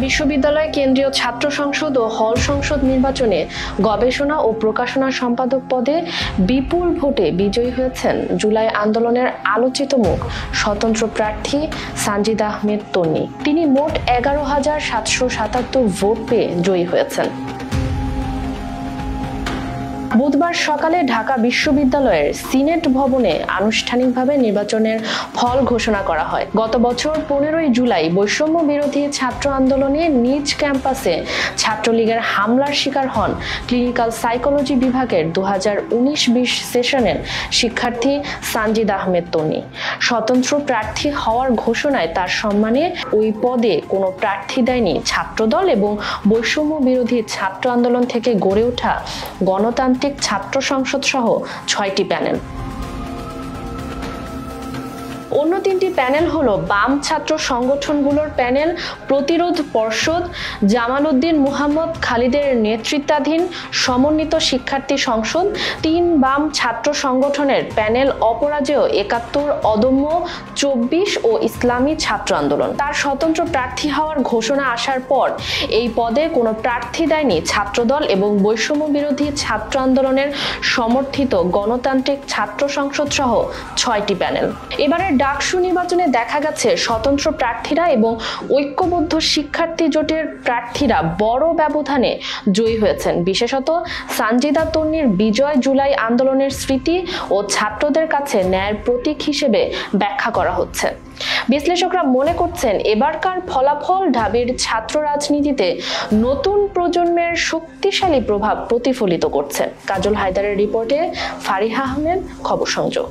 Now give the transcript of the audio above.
বিশ্ববিদ্যালয় কেন্দ্রীয় ছাত্র সংসদ ও হল সংসদ নির্বাচনে গবেষণা ও প্রকাশনা সম্পাদক পদে বিপুল ভোটে বিজয়ী হয়েছেন জুলাই আন্দোলনের আলোচিত মুখ স্বতন্ত্র প্রার্থী সানজিদা আহমেদ তন্নি। তিনি মোট 11,777 ভোট পেয়ে জয়ী হয়েছেন। বুধবার সকালে ঢাকা বিশ্ববিদ্যালয়ের সিনেট ভবনে আনুষ্ঠানিকভাবে নির্বাচনের ফল ঘোষণা করা হয়। গত বছর 15 জুলাই বৈষম্য বিরোধী ছাত্র আন্দোলনে নিজ ক্যাম্পাসে ছাত্রলীগের হামলার শিকার হন ক্লিনিক্যাল সাইকোলজি বিভাগের 2019-20 সেশনের শিক্ষার্থী সানজিদা আহমেদ তন্নি। স্বতন্ত্র প্রার্থী হওয়ার ঘোষণায় তার সম্মানে ওই পদে কোনো প্রার্থী দেয়নি ছাত্রদল এবং বৈষম্য বিরোধী ছাত্র আন্দোলন থেকে গড়ে ওঠা গণতান্ত্রিক ছাত্র সংসদ সহ 6টি প্যানেল। অন্য 3টি প্যানেল হলো বাম ছাত্র সংগঠনগুলোর প্যানেল, প্রতিরোধ পর্ষদ, জামাল উদ্দিন মুহাম্মদ খালিদের নেতৃত্বাধীন সমন্বিত শিক্ষার্থী সংসদ, 3 বাম ছাত্র সংগঠনের প্যানেল, অপরাজেয় 71, অদম্য 24 ও ইসলামী ছাত্র আন্দোলন। তার স্বতন্ত্র প্রার্থী হওয়ার ঘোষণা আসার পর এই পদে কোনো প্রার্থী দেয়নি ছাত্রদল এবং বৈষম্য বিরোধী ছাত্র আন্দোলনের সমর্থিত গণতান্ত্রিক ছাত্র সংসদ সহ 6টি প্যানেল। এবারের ডাকসু নির্বাচনে দেখা গেছে স্বতন্ত্র প্রার্থীরা এবং ঐক্যবদ্ধ শিক্ষার্থী জোটের প্রার্থীরা বড় ব্যবধানে জয়ী হয়েছেন। বিশেষত সানজিদা তন্নির বিজয় জুলাই আন্দোলনের স্মৃতি ও ছাত্রদের কাছে ন্যায়ের প্রতীক হিসেবে ব্যাখ্যা করা হচ্ছে। বিশ্লেষকরা মনে করছেন এবারকার ফলাফল ঢাবির ছাত্র রাজনীতিতে নতুন প্রজন্মের শক্তিশালী প্রভাব প্রতিফলিত করছে। কাজল হায়দারের রিপোর্টে ফারিহা আহমেদ, খবর সংযোগ।